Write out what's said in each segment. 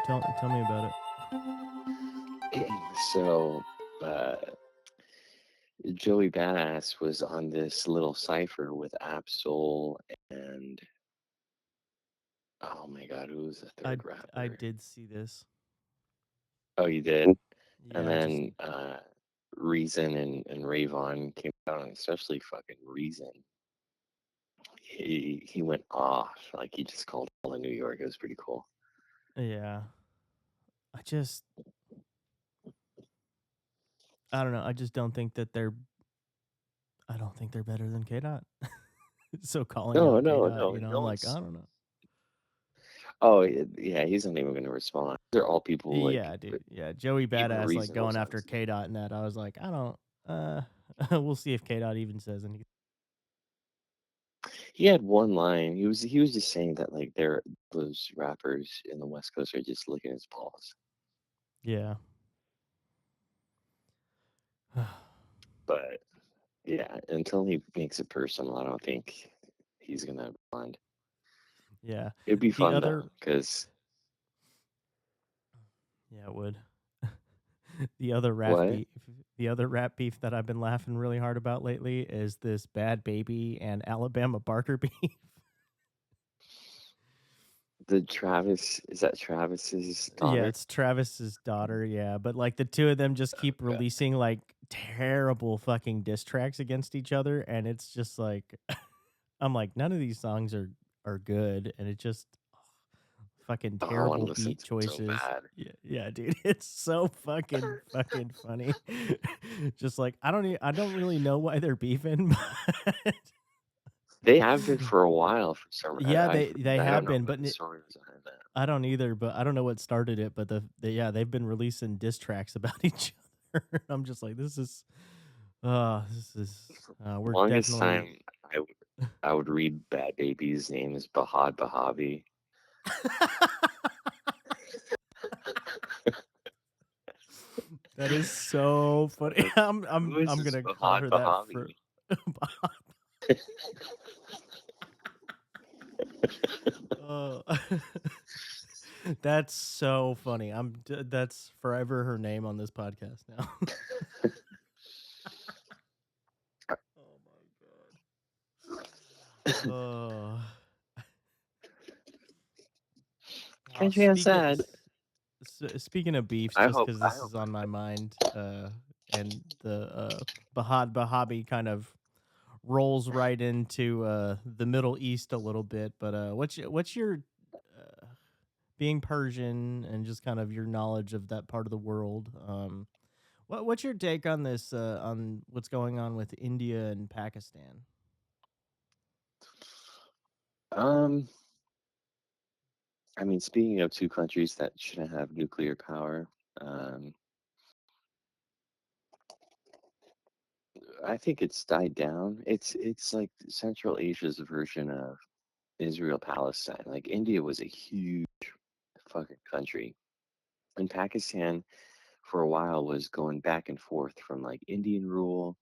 Tell me about it. So, uh, Joey Badass was on this little cipher with Absol and oh my God, who was the I third I rapper? did see this. Oh, you did? And Yeah, just then Reason and Rayvon came down, especially fucking Reason. He went off like he just called all of New York. It was pretty cool. yeah. I just I don't know. I just don't think that they're. I don't think they're better than K Dot. So calling No, out K no, Dot, no, I'm no like, I one's. don't know. Oh, yeah, he's not even going to respond. They're all people like Yeah, dude. Yeah, Joey even Badass like Reason going was after honest. K Dot and that. I was like, I don't. Uh, we'll see if K Dot even says anything. He had one line. He was just saying that like those rappers in the West Coast are just licking his balls. Yeah. But yeah, until he makes it personal, I don't think he's gonna respond. Yeah. It'd be The fun though, other. cause Yeah, it would. the other rap what beef. The other rap beef that I've been laughing really hard about lately is this Bad Baby and Alabama Barker beef. the Travis is that Travis's Yeah, daughter? it's Travis's daughter, yeah, but like the two of them just keep Yeah. releasing like terrible fucking diss tracks against each other, and it's just like I'm like none of these songs are good, and it just fucking Oh, I want to terrible listen beat to it so choices. bad. Yeah, dude, it's so fucking funny. Just like I don't really know why they're beefing, but They have been for a while for some. yeah, they I don't have know been, what but the story was behind that. I don't either, but I don't know what started it, but yeah, they've been releasing diss tracks about each other. I'm just like, this is, we're Longest definitely. time I would read Bad Baby's name is Bahad Bahabi. That is so funny. Like, who is I'm this gonna call Bahad her that for. Bahabi? uh, that's so funny. That's forever her name on this podcast now. Oh my god. Country and Speaking sad. speaking of beefs, I just hope. because I this hope. is on my mind, and the Bahad Bahabi kind of rolls right into the Middle East a little bit. But what's your uh, being Persian and just kind of your knowledge of that part of the world? What's your take on this on what's going on with India and Pakistan? Um, I mean, speaking of two countries that shouldn't have nuclear power, um, I think it's died down. It's like Central Asia's version of Israel Palestine. Like India was a huge fucking country, and Pakistan for a while was going back and forth from like Indian rule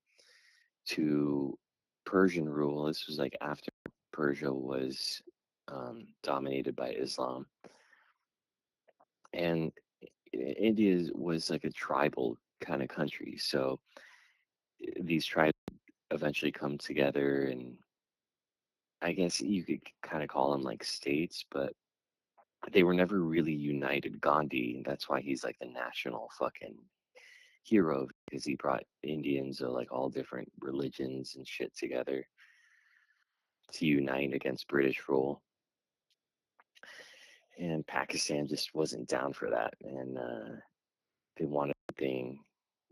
to Persian rule. This was like after Persia was dominated by Islam, and India was like a tribal kind of country. So these tribes eventually come together, and I guess you could kind of call them like states, but they were never really united. Gandhi, and that's why he's like the national fucking hero because he brought Indians of like all different religions and shit together to unite against British rule. And Pakistan just wasn't down for that, and they wanted thing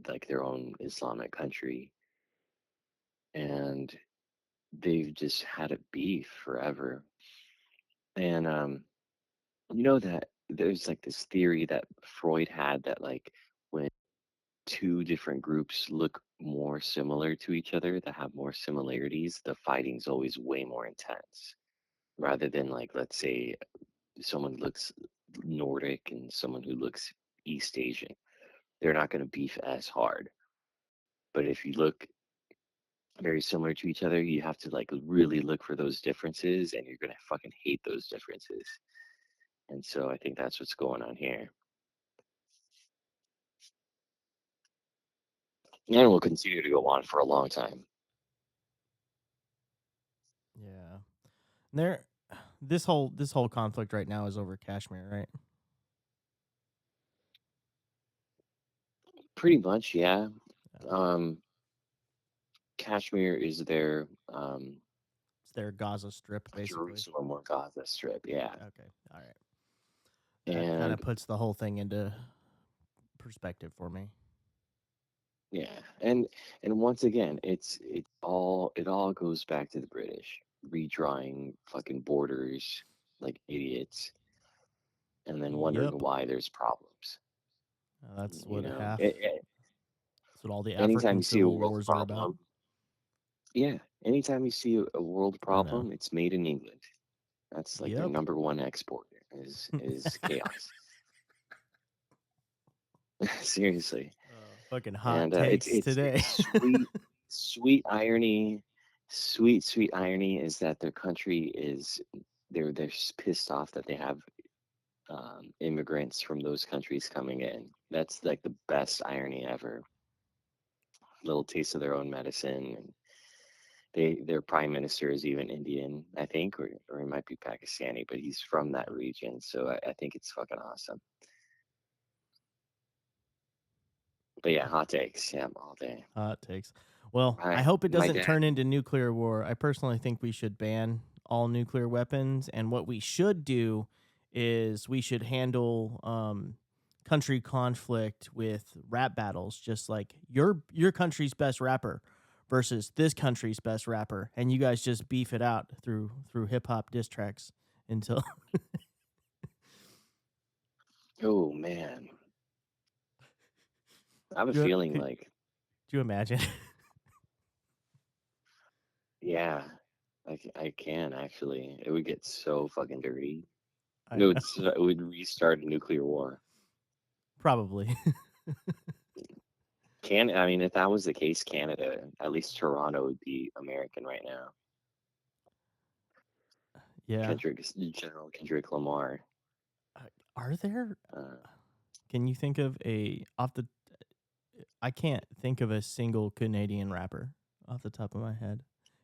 like their own Islamic country, and they've just had a beef forever. And you know that there's like this theory that Freud had that like when two different groups look more similar to each other, that have more similarities, the fighting's always way more intense. Rather than like let's say someone looks Nordic and someone who looks East Asian, they're not going to beef as hard. But if you look very similar to each other, you have to like really look for those differences, and you're gonna fucking hate those differences. And so I think that's what's going on here. And it will continue to go on for a long time. Yeah. There this whole conflict right now is over Kashmir, right? Pretty much, yeah. Okay. Um, Kashmir is their It's their Gaza Strip basically. Jerusalem or Gaza Strip, yeah. Okay. All right. That kind of And puts the whole thing into perspective for me. yeah, and once again, it all goes back to the British redrawing fucking borders like idiots, and then wondering Yep. why there's problems. That's You what know, half that's what all the anytime African you see a civil world wars are about. problem, yeah, anytime you see a world I know. problem, it's made in England. That's like their Yep. number one export is chaos. Seriously. Fucking hot And it's takes it's today. it's sweet irony, sweet irony is that their country is they're pissed off that they have immigrants from those countries coming in. That's like the best irony ever. Little taste of their own medicine, and their prime minister is even Indian, I think, or it might be Pakistani, but he's from that region, so I think it's fucking awesome. But yeah, hot takes, yeah, all day. Hot takes. Well, I My hope it my doesn't dad. turn into nuclear war. I personally think we should ban all nuclear weapons, and what we should do is we should handle country conflict with rap battles, just like your country's best rapper versus this country's best rapper, and you guys just beef it out through hip hop diss tracks until Oh man, I have a feeling could like, you imagine? yeah, I can actually. It would get so fucking dirty. I know, It would restart a nuclear war. probably. I mean, if that was the case, Canada, at least Toronto would be American right now. Yeah. General Kendrick Lamar. Uh, Are there? Uh, Can you think of a off the? I can't think of a single Canadian rapper off the top of my head,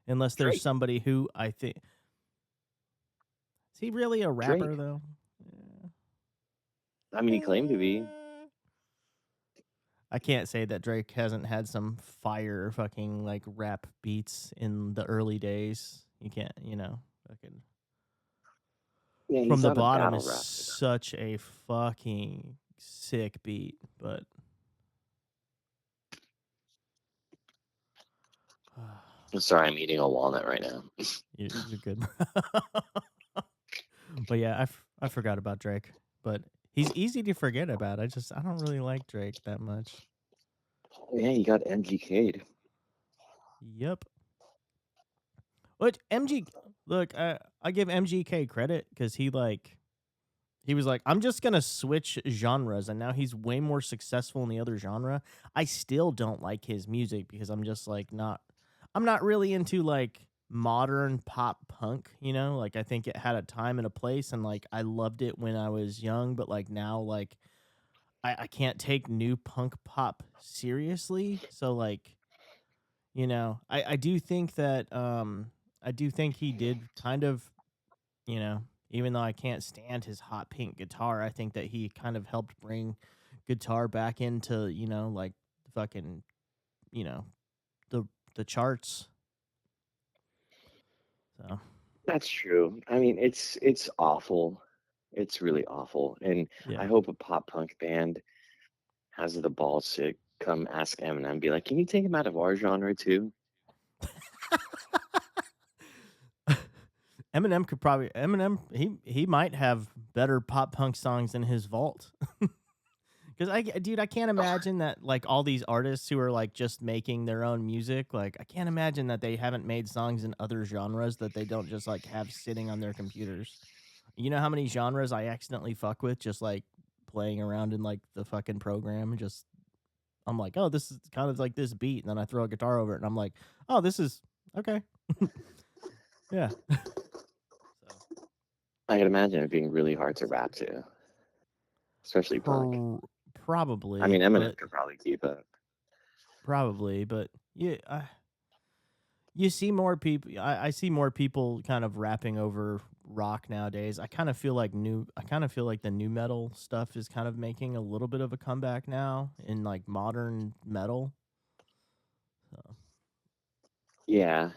unless there's Drake. somebody who I think is he really a rapper Drake. though? I mean, he claimed to be. Eh, I can't say that Drake hasn't had some fire fucking like rap beats in the early days. You can't, fucking Yeah, from he's the not a bottom battle is rapper. such a fucking sick beat, but I'm sorry, I'm eating a walnut right now. you're good. But yeah, I forgot about Drake, but he's easy to forget about. I don't really like Drake that much. Yeah, he got MGK'd. Yep. Which MG look, I give MGK credit because he was like, I'm just gonna switch genres, and now he's way more successful in the other genre. I still don't like his music because I'm not really into like modern pop punk, Like I think it had a time and a place, and like I loved it when I was young, but like now like I can't take new punk pop seriously. So like, I do think that I do think he did kind of, even though I can't stand his hot pink guitar, I think that he kind of helped bring guitar back into, like fucking, you know, the the charts. So That's true. I mean, it's awful. It's really awful. And I yeah. hope a pop punk band has the balls to come ask Eminem and be like, "Can you take him out of our genre too?" Eminem he might have better pop punk songs in his vault. Because dude, I can't imagine that like all these artists who are like just making their own music, like I can't imagine that they haven't made songs in other genres that they don't just like have sitting on their computers. You know how many genres I accidentally fuck with just like playing around in like the fucking program and just I'm like, oh, this is kind of like this beat, and then I throw a guitar over it, and I'm like, oh, this is okay, yeah. So I can imagine it being really hard to rap to, especially punk. Per- I mean, probably, Eminem but could probably keep up. yeah, you see more people. I see more people kind of rapping over rock nowadays. I kind of feel like the new metal stuff is kind of making a little bit of a comeback now in like modern metal. So, Yeah,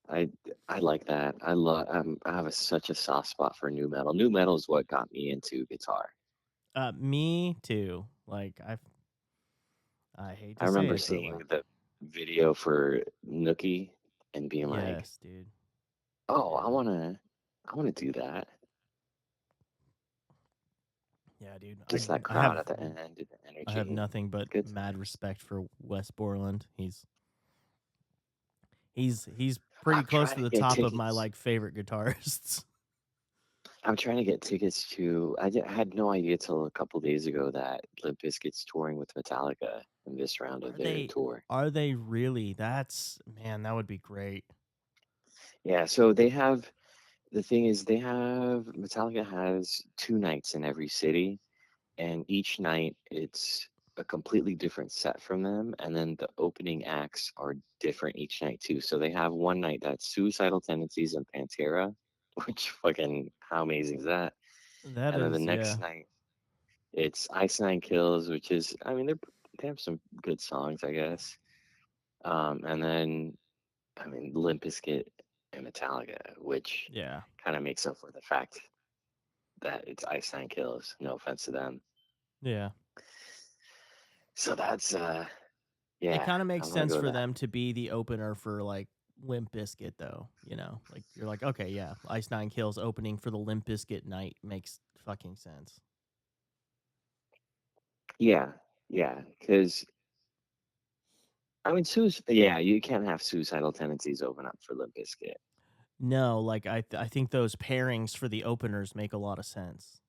I I like that. I have such a soft spot for new metal. New metal is what got me into guitar. me too. Like I hate I to say remember it, but seeing like the video for Nookie and being like, yes, dude. "Oh, Yeah, I wanna do that." yeah, dude. Just that crowd at the end and the I have energy. nothing but Good mad times. respect for Wes Borland. He's pretty I'm close trying to to the get top of my tickets. like favorite guitarists. I'm trying to get tickets to. I had no idea till a couple days ago that Limp Bizkit's touring with Metallica in this round of Are their they tour. are they really? That's man, that would be great. Yeah, so they have the thing is they have Metallica has 2 nights in every city, and each night it's a completely different set from them, and then the opening acts are different each night too. So they have one night that's Suicidal Tendencies and Pantera, which fucking how amazing is that? That And then the is, next yeah. night it's Ice Nine Kills, which is I mean they have some good songs, I guess. And then I mean Limp Bizkit and Metallica, which Yeah. kind of makes up for the fact that it's Ice Nine Kills. No offense to them. Yeah. So that's It yeah, kind of makes I'm gonna sense go for that. them to be the opener for like Limp Bizkit though, you know? Like you're like, okay, yeah, Ice Nine Kills opening for the Limp Bizkit night makes fucking sense. Yeah, yeah, because I mean, yeah, you can't have Suicidal Tendencies open up for Limp Bizkit. No, like I think those pairings for the openers make a lot of sense.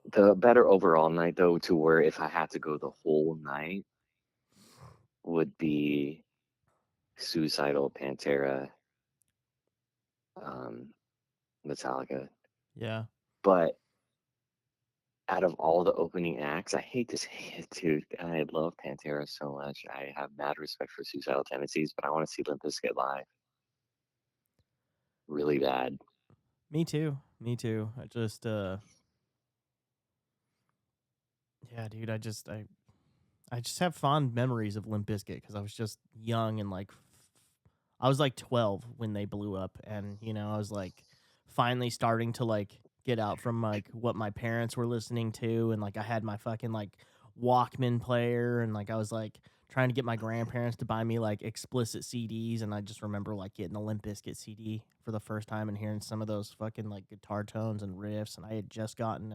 The better overall night, though, to where if I had to go the whole night, would be Suicidal, Pantera, um, Metallica. Yeah. But out of all the opening acts, I hate to say it, dude. I love Pantera so much. I have mad respect for Suicidal Tendencies, but I want to see Limp Bizkit live really bad. Me too. Me too. Yeah, dude, I just have fond memories of Limp Bizkit because I was just young and like I was like 12 when they blew up, and you know I was like finally starting to like get out from like what my parents were listening to, and like I had my fucking like Walkman player, and like I was like trying to get my grandparents to buy me like explicit CDs, and I just remember like getting a Limp Bizkit CD for the first time and hearing some of those fucking like guitar tones and riffs, and I had just gotten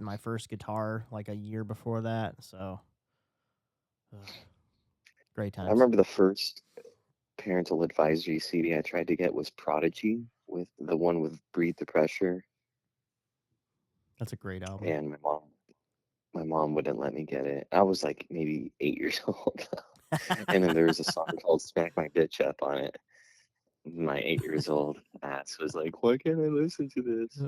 my first guitar like a year before that, so ugh, great I times. remember the first parental advisory CD I tried to get was Prodigy, with the one with Breathe the Pressure, That's a great album. and my mom wouldn't let me get it. I was like maybe 8 years old. And then there was a song called Smack My Bitch Up on it. My 8 years old ass was like, why can't I listen to this?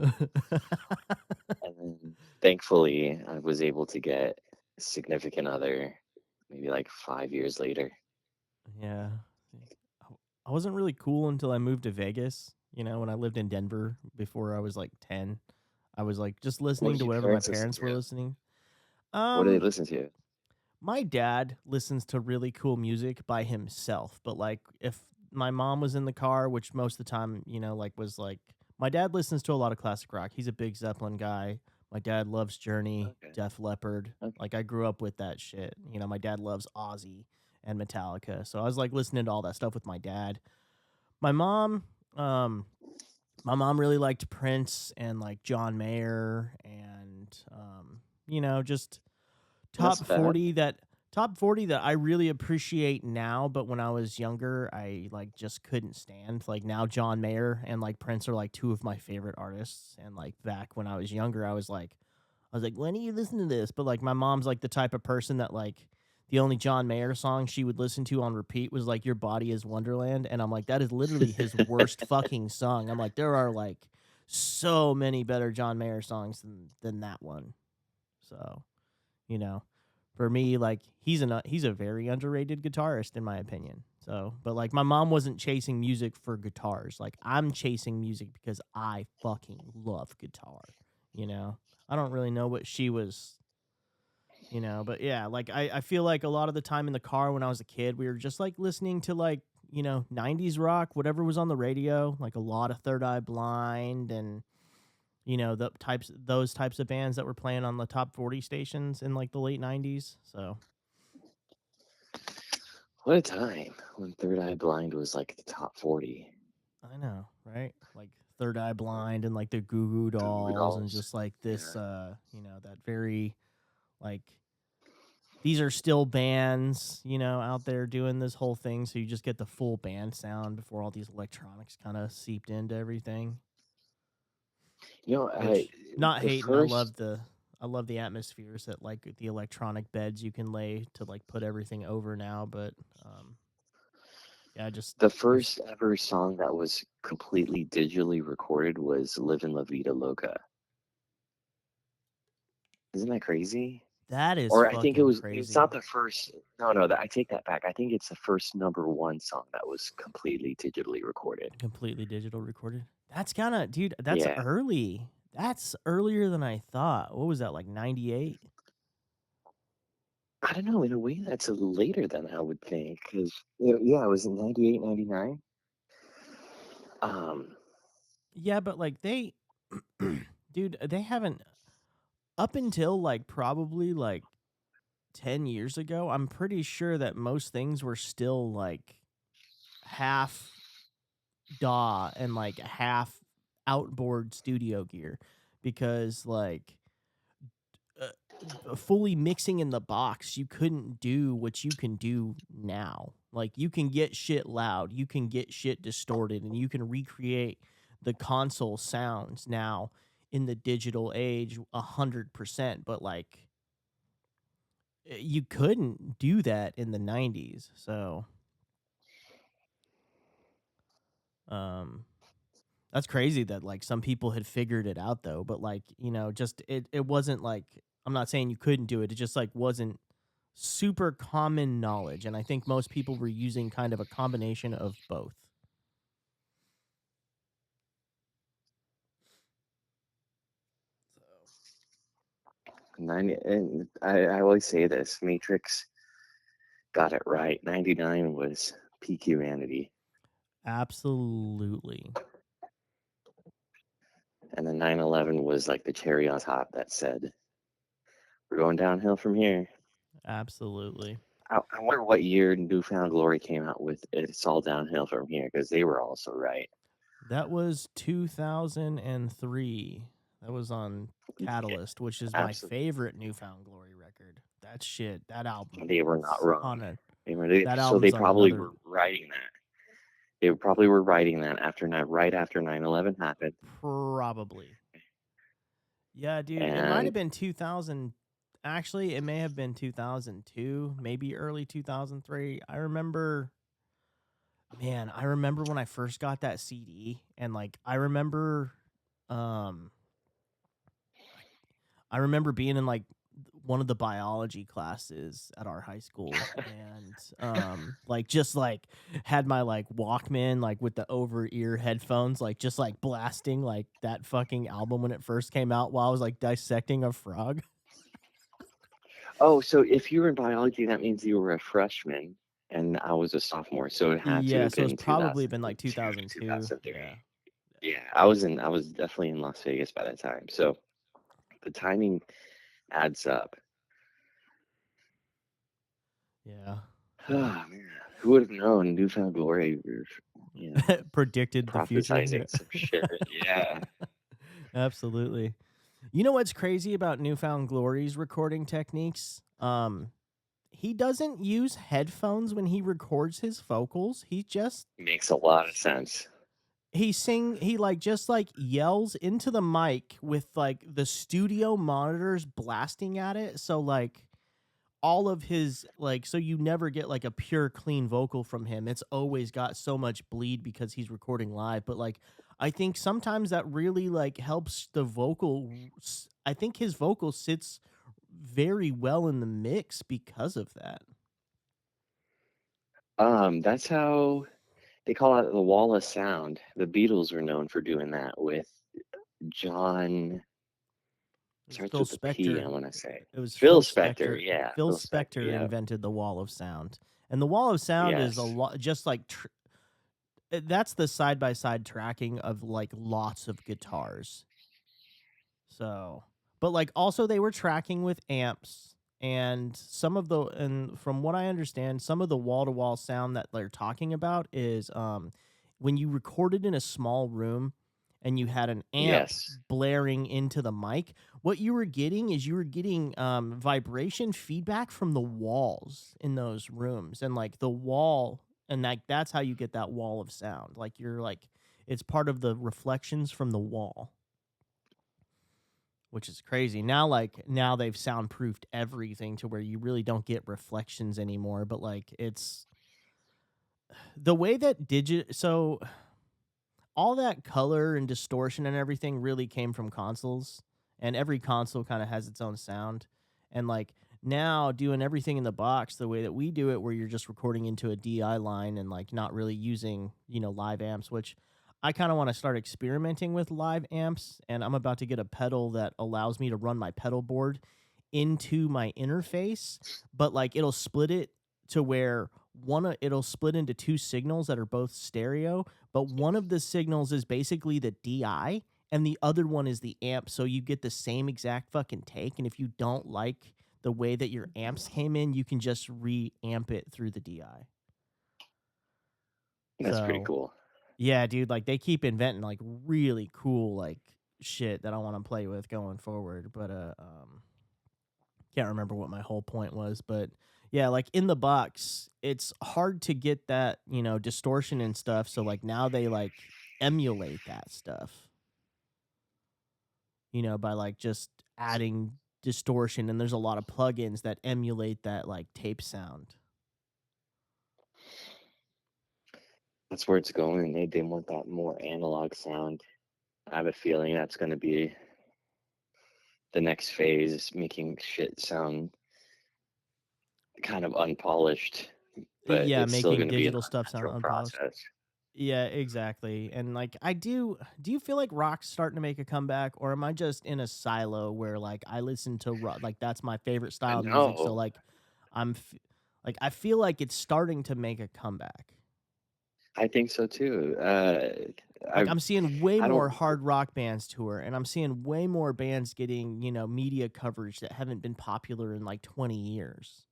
And then thankfully I was able to get a significant other maybe like 5 years later. Yeah. I wasn't really cool until I moved to Vegas. You know, when I lived in Denver before I was like 10, I was like just What listening did to your whatever my parents listen parents were to? listening. What do they Um, listen to? my dad listens to really cool music by himself, but like if my mom was in the car, which most of the time, you know, like was like my dad listens to a lot of classic rock. He's a big Zeppelin guy. My dad loves Journey, Okay. Def Leppard. Okay. Like I grew up with that shit. You know, my dad loves Ozzy and Metallica. So I was like listening to all that stuff with my dad. My mom, um, my mom really liked Prince and like John Mayer and you know, just That's top bad. 40 that top 40 that I really appreciate now, but when I was younger, I like just couldn't stand. Like now John Mayer and like Prince are like two of my favorite artists, and like back when I was younger, I was like when do you listen to this? But like my mom's like the type of person that like the only John Mayer song she would listen to on repeat was like "Your Body Is Wonderland," and I'm like, that is literally his worst fucking song. I'm like, there are like so many better John Mayer songs than that one. So, you know, for me, like he's a very underrated guitarist in my opinion. So, but like my mom wasn't chasing music for guitars. Like I'm chasing music because I fucking love guitar. You know, I don't really know what she was. But yeah, like I feel like a lot of the time in the car when I was a kid, we were just like listening to like 90s rock, whatever was on the radio, like a lot of Third Eye Blind and those types of bands that were playing on the top 40 stations in like the late 90s. So What a time when Third Eye Blind was like the top 40. I know, right? Like Third Eye Blind and like the Goo Goo Goo Goo Dolls and Dolls. just like this, Yeah. that very like these are still bands, out there doing this whole thing. So you just get the full band sound before all these electronics kind of seeped into everything. You know, Which not the hating, first, I love the atmospheres that like the electronic beds you can lay to like put everything over now, but yeah, just the there's first ever song that was completely digitally recorded was "Livin' La Vida Loca." Isn't that crazy? that is Or I think fucking it's crazy. not the first. No, no, I take that back. I think it's the first #1 song that was completely digitally recorded. Completely digital recorded. That's kind of, dude, that's Yeah. early. That's earlier than I thought. What was that, like 98? I don't know. In a way, that's later than I would think. Because, yeah, it was in 98, 99. Um, Yeah, but like dude, they haven't, up until like probably like 10 years ago, I'm pretty sure that most things were still like half DAW and like half outboard studio gear because like fully mixing in the box, you couldn't do what you can do now. Like you can get shit loud, you can get shit distorted, and you can recreate the console sounds now in the digital age 100%. But like you couldn't do that in the 90s. So um that's crazy that like some people had figured it out though, but like, just it wasn't like, I'm not saying you couldn't do it. It just like wasn't super common knowledge, and I think most people were using kind of a combination of both. 90, and I always say this: Matrix got it right. 99 was peak humanity, Absolutely. and then 9/11 was like the cherry on top that said, "We're going downhill from here." Absolutely. I wonder what year Newfound Glory came out with "It's All Downhill from Here" because they were also right. That was 2003. That was on Yeah, Catalyst, which is my absolutely, favorite Newfound Glory record. That shit, that album they were not is wrong. on a That so they album's on probably another. were writing that. They probably were writing that right after 9/11 happened, Probably. Yeah, dude, it might have and been 2000. Actually, it may have been 2002, maybe early 2003. I remember when I first got that CD, and like um I remember being in like one of the biology classes at our high school, and like just like had my like Walkman like with the over ear headphones, like just like blasting like that fucking album when it first came out while I was like dissecting a frog. oh, so if you were in biology, that means you were a freshman, and I was a sophomore, so it had to Yeah, have so it's been probably been like 2002 to 2002. 2003. Yeah. Yeah, I was definitely in Las Vegas by that time, so the timing adds up. Yeah. Oh So man, who would have known Newfound Glory? You know, predicted the future. prophesizing some shit. Yeah. Absolutely. You know what's crazy about Newfound Glory's recording techniques? He doesn't use headphones when he records his vocals. Makes a lot of sense. He like just like yells into the mic with like the studio monitors blasting at it. So like all of his like, so you never get like a pure clean vocal from him. It's always got so much bleed because he's recording live, but like I think sometimes that really like helps the I think his vocal sits very well in the mix because of that. That's how they call it the wall of sound. The Beatles were known for doing that with John, It was starts Phil with a P, Spector. I wanna say. It was Phil Phil Spector, Spector. yeah, Phil Phil Spector, Spector yeah. invented the wall of sound. And the wall of sound is a Yes. lot just like that's the side by side tracking of like lots of guitars. So, but like also they were tracking with amps and from what I understand, some of the wall to wall sound that they're talking about is when you recorded in a small room and you had an amp Yes. blaring into the mic, what you were getting is you were getting vibration feedback from the walls in those rooms and like the wall and like that's how you get that wall of sound. Like you're like it's part of the reflections from the wall, which is crazy. Now, like now they've soundproofed everything to where you really don't get reflections anymore. But like it's the way that so all that color and distortion and everything really came from consoles, and every console kind of has its own sound. And like now doing everything in the box the way that we do it, where you're just recording into a DI line and like not really using, live amps, which I kind of want to start experimenting with live amps. And I'm about to get a pedal that allows me to run my pedal board into my interface, but like it'll split it to where it'll split into two signals that are both stereo, but one of the signals is basically the DI and the other one is the amp, so you get the same exact fucking take. And if you don't like the way that your amps came in, you can just reamp it through the DI. That's pretty So cool. yeah, dude, like they keep inventing like really cool like shit that I want to play with going forward. But can't remember what my whole point was, but yeah, like in the box, it's hard to get that, distortion and stuff. So like now they like emulate that stuff, by like just adding distortion, and there's a lot of plugins that emulate that like tape sound. That's where it's going. They want that more analog sound. I have a feeling that's gonna be the next phase, making shit sound kind of unpolished, but Yeah, it's still making gonna be an digital stuff sound unnatural unpolished. process. Yeah, exactly. And like do you feel like rock's starting to make a comeback, or am I just in a silo where like I listen to rock, like that's my favorite style of music, so No, like I'm f- like I feel like it's starting to make a comeback. I think so too. Like I'm seeing way I don't more hard rock bands tour, and I'm seeing way more bands getting, media coverage that haven't been popular in like 20 years.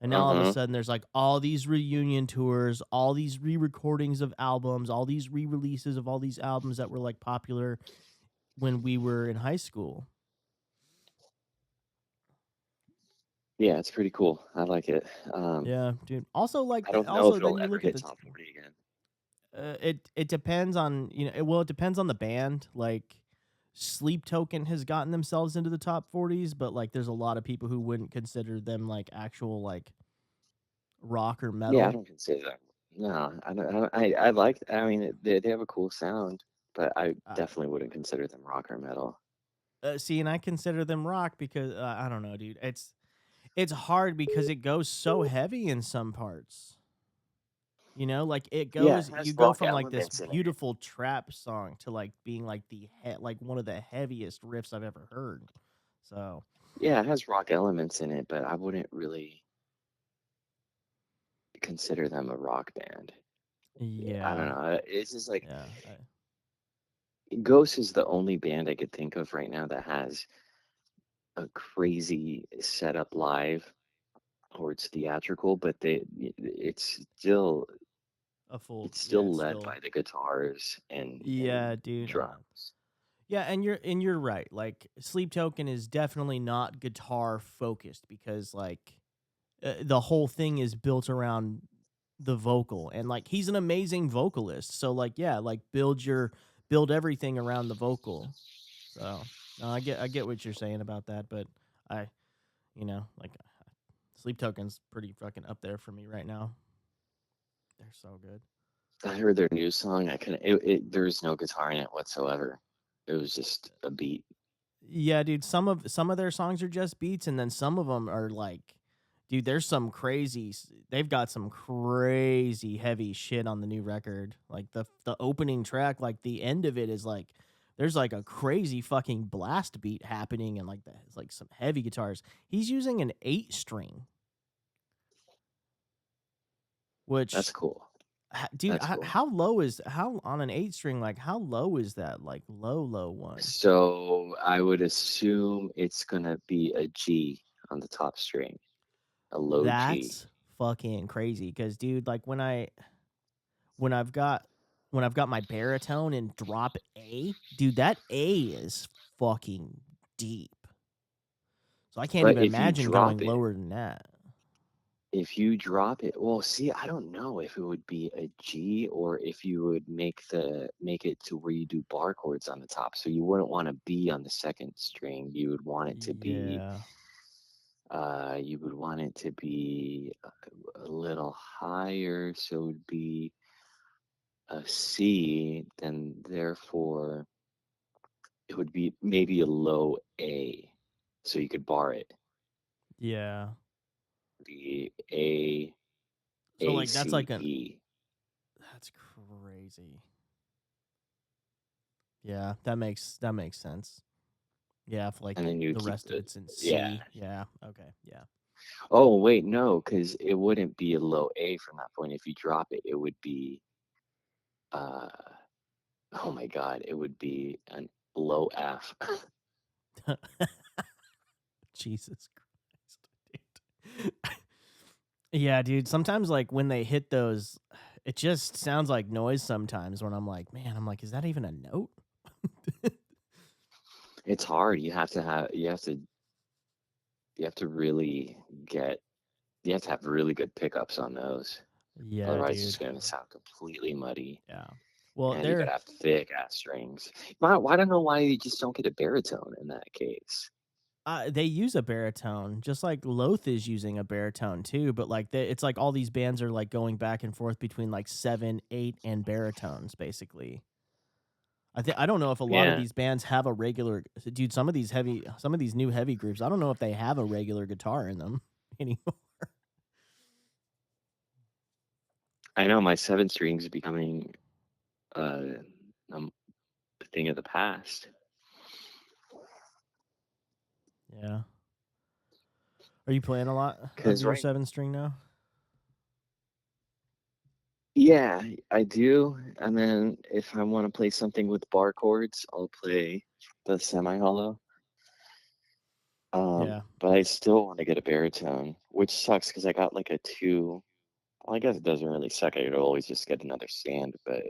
And now all of a uh-huh. sudden there's like all these reunion tours, all these re-recordings of albums, all these re-releases of all these albums that were like popular when we were in high school. Yeah, it's pretty cool. I like it. Yeah, dude. Also like I don't know if also it'll then you ever look at hit the top 40 again. it depends on, it depends on the band. Like Sleep Token has gotten themselves into the top 40s, but like there's a lot of people who wouldn't consider them like actual like rock or Yeah, I metal. don't consider that. No, I like. I mean, they have a cool sound, but I Uh, definitely wouldn't consider them rock or metal. See, and I consider them rock because I don't know, dude. It's hard because it goes so heavy in some parts. Like Yeah, it you has go rock from like this elements in it. beautiful trap song to like being like like one of the heaviest riffs I've ever heard. So, Yeah, it has rock elements in it, but I wouldn't really consider them a rock band. I don't yeah. know. It's just like Yeah. Ghost is the only band I could think of right now that has a crazy setup live or it's theatrical, but it's still A full it's yeah, still it's led still by the guitars and yeah, dude. drums. Yeah, and you're right. Like Sleep Token is definitely not guitar focused because like the whole thing is built around the vocal, and like he's an amazing vocalist, so like yeah, like build everything around the vocal. So no, I get what you're saying about that, but I like Sleep Token's pretty fucking up there for me right now. They're so good. I heard their new song. I couldn't. There's no guitar in it whatsoever. It was just a beat. Yeah, dude. Some of their songs are just beats, and then some of them are like, dude. There's some crazy. They've got some crazy heavy shit on the new record. Like the opening track, like the end of it is like, there's like a crazy fucking blast beat happening, and like it's like some heavy guitars. He's using an 8 string, That's which, cool. dude, That's cool. how low is how on an 8 string? Like how low is that? Like low one. So I would assume it's gonna be a G on the top string, a low G. That's fucking crazy. Because, dude, like when I've got when I've got my baritone in drop A, dude, that A is fucking deep. So I can't But even imagine going lower than that. if you drop it, well, see, I don't know if it would be a G or if you would make it to where you do bar chords on the top. So you wouldn't want to be on the second string. You would want it to be Yeah. you would want it to be a little higher, so it would be a C, then therefore it would be maybe a low A, so you could bar it. Yeah. Be A So A like C E, that's crazy. Yeah, that makes sense. Yeah, if like and then you the keep rest of the it's in yeah. C. Yeah. Okay. Yeah. Oh wait, no, because it wouldn't be a low A from that point. If you drop it, it would be uh oh my God, it would be an low F. Jesus Christ, dude. Yeah, dude. Sometimes like when they hit those, it just sounds like noise sometimes when I'm like, man, I'm like, is that even a note? It's hard. You have to really get you have to have really good pickups on those. Yeah, Otherwise, it's dude. going to sound completely muddy, Yeah. Well, and you got they're to have thick ass strings. I don't know why you just don't get a baritone in that case. they use a baritone, just like Loth is using a baritone too. But like, it's like all these bands are like going back and forth between like 7, 8, and baritones, basically. I don't know if a lot of Yeah, these bands have a regular dude. Some of these new heavy groups. I don't know if they have a regular guitar in them anymore. I know my seven strings is becoming uh, a thing of the past. Yeah. Are you playing a lot of Because your right, 7 string now? yeah, I do. And then if I want to play something with bar chords, I'll play the semi-hollow. Yeah. But I still want to get a baritone, which sucks because I got like a two. Well, I guess it doesn't really suck. I could always just get another stand, but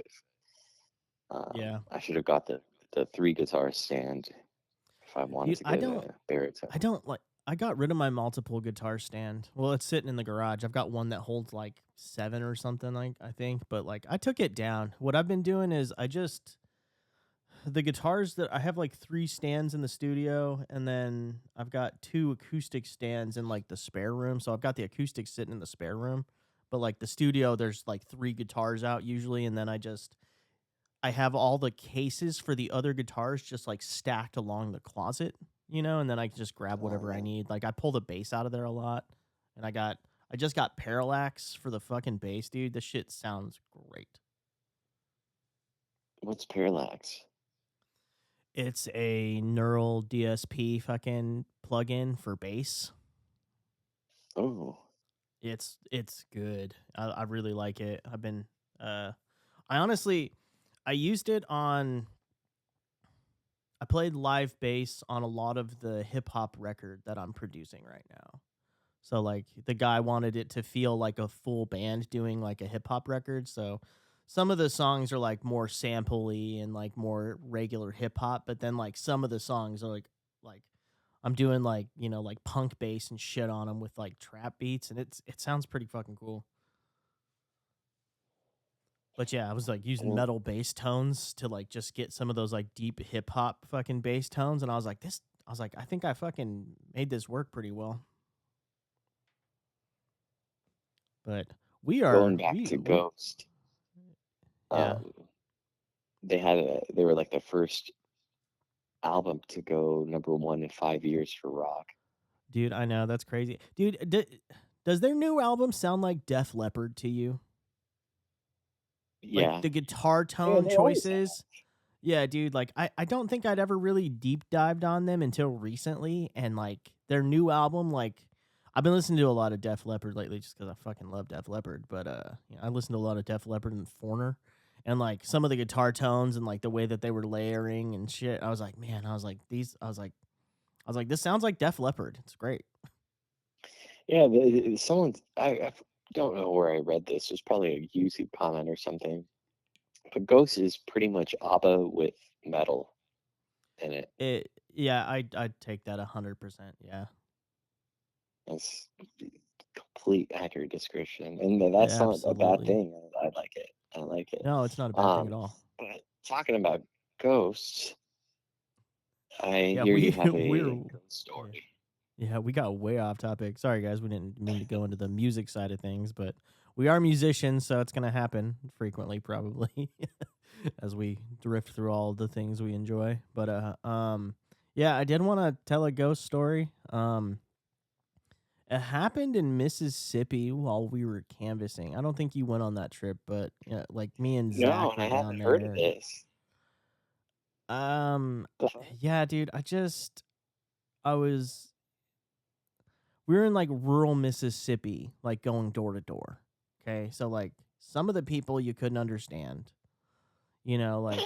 Yeah. I should have got the three guitar stand if I wanted Dude, to get a I baritone. don't like I got rid of my multiple guitar stand. Well, it's sitting in the garage. I've got one that holds like 7 or something, like I think, but like I took it down. What I've been doing is the guitars that I have like 3 stands in the studio, and then I've got 2 acoustic stands in like the spare room. So I've got the acoustic sitting in the spare room, but like the studio there's like 3 guitars out usually, and then I have all the cases for the other guitars just like stacked along the closet, and then I can just grab whatever I Uh, need. Like I pull the bass out of there a lot, and I just got parallax for the fucking bass, dude. This shit sounds great. what's parallax? It's a neural DSP fucking plugin for bass. Oh, It's good. I really like it. Uh I honestly I used it on I played live bass on a lot of the hip hop record that I'm producing right now. So like the guy wanted it to feel like a full band doing like a hip hop record. So some of the songs are like more sampley and like more regular hip hop, but then like some of the songs are like I'm doing like, like punk bass and shit on them with like trap beats, and it sounds pretty fucking cool. But yeah, I was like using well, metal bass tones to like just get some of those like deep hip hop fucking bass tones, and I was like, I think I fucking made this work pretty well. But Going back to we Ghost, yeah. um, they were like the first album to go number one in 5 years for rock. Dude, I know, that's crazy. Dude, does their new album sound like Def Leppard to you? Like, Yeah, the guitar yeah, tone they always have. choices? Yeah, dude, like, I don't think I'd ever really deep dived on them until recently, and, like, their new album, like I've been listening to a lot of Def Leppard lately just because I fucking love Def Leppard, but, I listened to a lot of Def Leppard and Foreigner, and, like, some of the guitar tones and, like, the way that they were layering and shit, I was like, "Man," I was like, "These" I was like, "This sounds like Def Leppard." It's great. Yeah, someone don't know where I read this. It was probably a YouTube comment or something. But Ghost is pretty much ABBA with metal in it. Yeah, I'd take that 100%, yeah. That's complete accurate description, and that's not a bad Absolutely. thing. I like it. I like it. No, it's not a bad thing at Um, all. but talking about ghosts, I Yeah, hear you have we're a ghost yeah. story. Yeah, we got way off topic. Sorry, guys. We didn't mean to go into the music side of things, but we are musicians, so it's going to happen frequently, probably, as we drift through all the things we enjoy. But yeah, I did want to tell a ghost story. It happened in Mississippi while we were canvassing. I don't think you went on that trip, but yeah, like me and No, Zach and I were down haven't heard of there. this. Um, The fuck? yeah, dude. I was we were in like rural Mississippi, like going door to door. Okay. So like some of the people you couldn't understand, like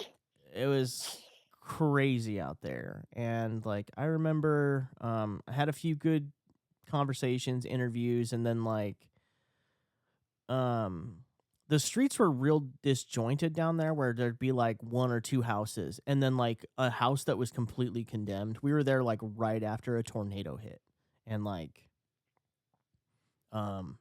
it was crazy out there. And like I remember I had a few good conversations, interviews, and then like um the streets were real disjointed down there where there'd be like one or two houses and then like a house that was completely condemned. We were there like right after a tornado hit. And like um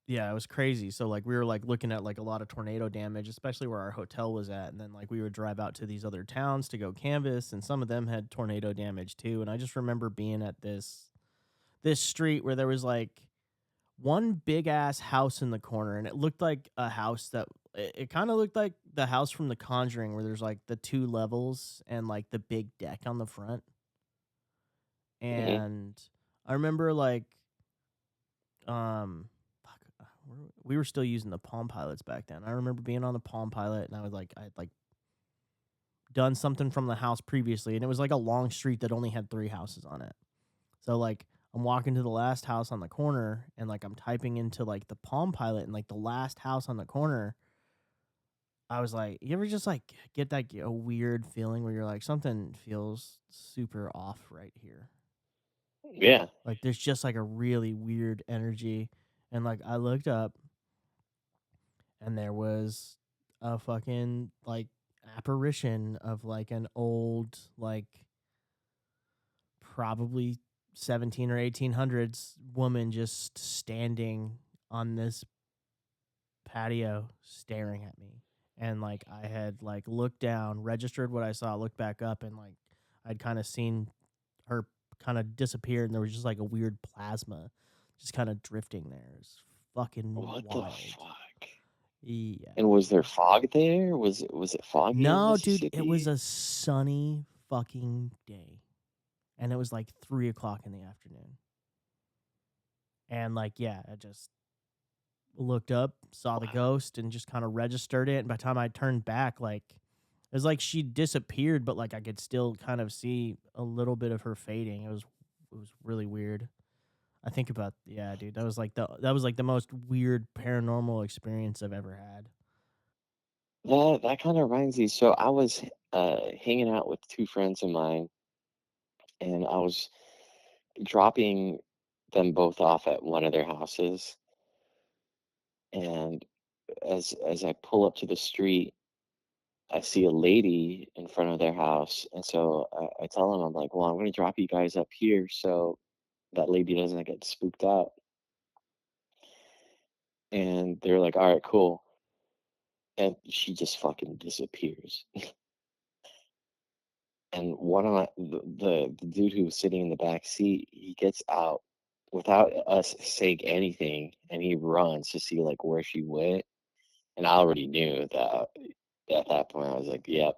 yeah, it was crazy. So like we were like looking at like a lot of tornado damage, especially where our hotel was at, and then like we would drive out to these other towns to go canvas, and some of them had tornado damage too. And I just remember being at this street where there was like one big ass house in the corner, and it looked like a house that it kind of looked like the house from The Conjuring, where there's like the two levels and like the big deck on the front. Hmm. And I remember like fuck, we were still using the Palm Pilots back then. I remember being on the Palm Pilot, and I'd like done something from the house previously, and it was like a long street that only had three houses on it. So like I'm walking to the last house on the corner, and like I'm typing into like the Palm Pilot, and like the last house on the corner, I was like, you ever just like get that a weird feeling where you're like something feels super off right here. Yeah. Like there's just like a really weird energy, and like I looked up, and there was a fucking like apparition of like an old like probably 17 or 1800s woman just standing on this patio staring at me. And like I had like looked down, registered what I saw, looked back up, and like I'd kind of seen her kind of disappear, and there was just like a weird plasma just kind of drifting there. It's fucking What the wild. fuck? Yeah, And was there dude. fog there? Was it foggy in No, dude, it was Mississippi? a sunny fucking day. And it was like 3 o'clock in the afternoon. And like, yeah, I just looked up, saw the Wow. ghost, and just kind of registered it. And by the time I turned back, like, it was like she disappeared, but like I could still kind of see a little bit of her fading. It was really weird. I think about yeah, dude. That was like the most weird paranormal experience I've ever had. That kind of reminds me. So I was hanging out with two friends of mine, and I was dropping them both off at one of their houses. And as I pull up to the street, I see a lady in front of their house, and so I tell them, I'm like, "Well, I'm going to drop you guys up here so that lady doesn't get spooked out." And they're like, "All right, cool." And she just fucking disappears. And one of the dude who was sitting in the back seat, he gets out without us saying anything, and he runs to see like where she went. And I already knew that at that point. I was like, "Yep,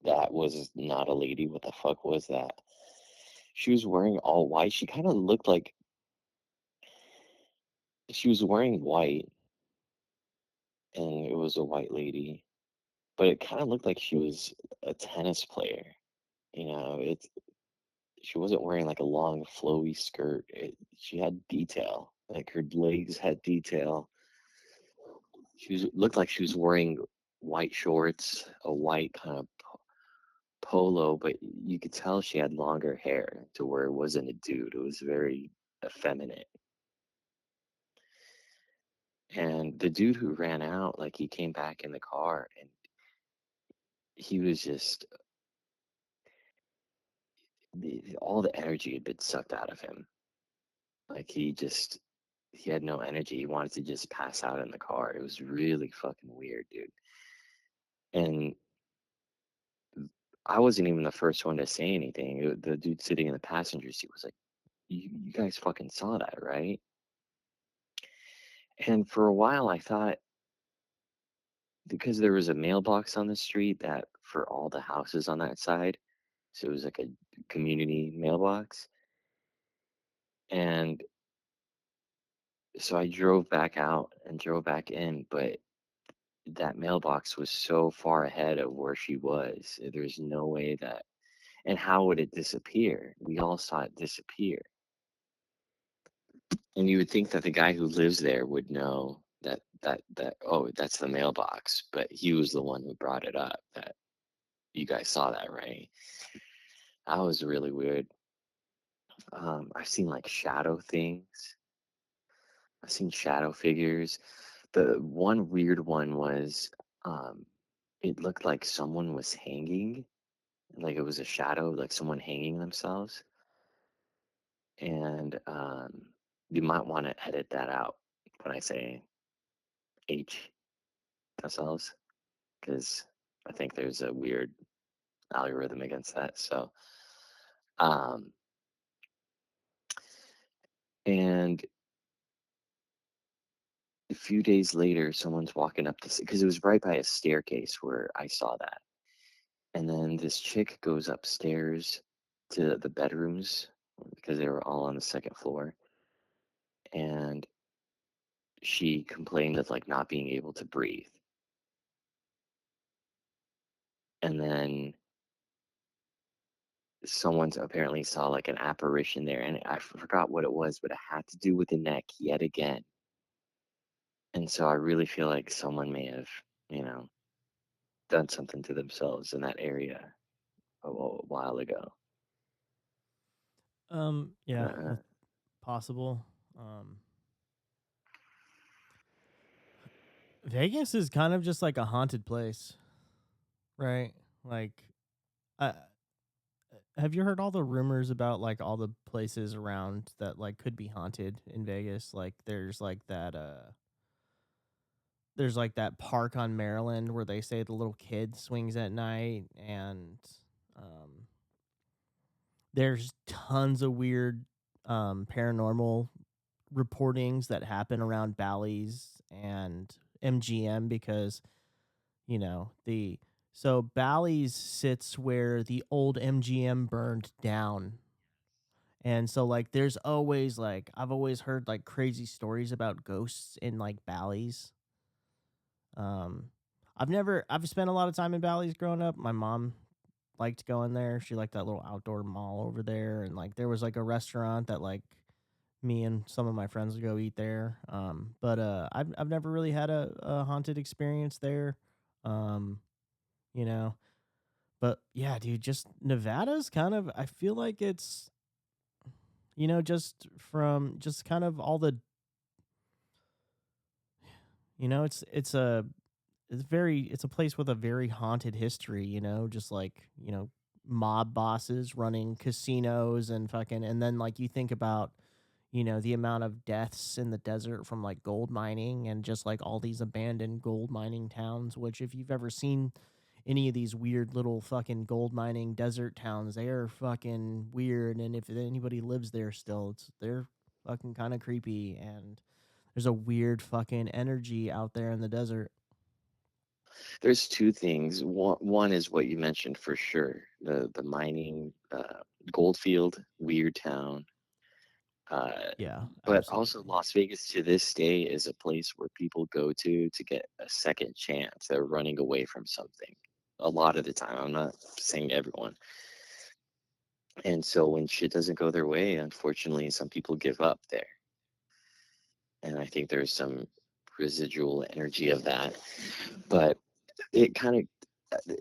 that was not a lady. What the fuck was that?" She was wearing all white. She kind of looked like she was wearing white, and it was a white lady, but it kind of looked like she was a tennis player. It's she wasn't wearing like a long flowy skirt. She had detail, like her legs had detail. Looked like she was wearing white shorts, a white kind of polo, but you could tell she had longer hair to where it wasn't a dude. It was very effeminate. And the dude who ran out, like he came back in the car and he was just all the energy had been sucked out of him. Like he had no energy. He wanted to just pass out in the car. It was really fucking weird, dude. And I wasn't even the first one to say anything. The dude sitting in the passenger seat was like, you guys fucking saw that, right?" And for a while, I thought, because there was a mailbox on the street that for all the houses on that side, so it was like a community mailbox. And so I drove back out and drove back in, but that mailbox was so far ahead of where she was. There's no way that, and how would it disappear? We all saw it disappear. And you would think that the guy who lives there would know that oh, that's the mailbox, but he was the one who brought it up, that you guys saw that, right? That was really weird. I've seen like shadow things. I've seen shadow figures. The one weird one was, um, it looked like someone was hanging, like it was a shadow, like someone hanging themselves. And you might want to edit that out when I say H themselves, because I think there's a weird algorithm against that. So, um, and a few days later, someone's walking up this, because it was right by a staircase where I saw that. And then this chick goes upstairs to the bedrooms because they were all on the second floor. And she complained of like not being able to breathe. And then someone's apparently saw like an apparition there. And I forgot what it was, but it had to do with the neck yet again. And so I really feel like someone may have, you know, done something to themselves in that area a while ago. Yeah, Uh, that's possible. Um, Vegas is kind of just like a haunted place, right? Like, uh, have you heard all the rumors about like all the places around that like could be haunted in Vegas? Like, there's like that park on Maryland where they say the little kid swings at night, and um, there's tons of weird paranormal reportings that happen around Bally's and MGM because the so Bally's sits where the old MGM burned down. And so like there's always like I've always heard like crazy stories about ghosts in like Bally's. Um I've spent a lot of time in Bally's growing up. My mom liked going there. She liked that little outdoor mall over there, and like there was like a restaurant that like me and some of my friends would go eat there. But I've never really had a haunted experience there. Um, you know, but yeah, dude, just Nevada's kind of I feel like it's just from just kind of all the it's a place with a very haunted history, just like, mob bosses running casinos and fucking and then like you think about, the amount of deaths in the desert from like gold mining and just like all these abandoned gold mining towns, which if you've ever seen any of these weird little fucking gold mining desert towns, they are fucking weird. And if anybody lives there still, they're fucking kind of creepy, and there's a weird fucking energy out there in the desert. There's two things. One is what you mentioned for sure. The mining, Goldfield, weird town. Yeah, But also absolutely. Las Vegas to this day is a place where people go to get a second chance. They're running away from something. A lot of the time. I'm not saying everyone. And so when shit doesn't go their way, unfortunately, some people give up there. And I think there's some residual energy of that. But it kind of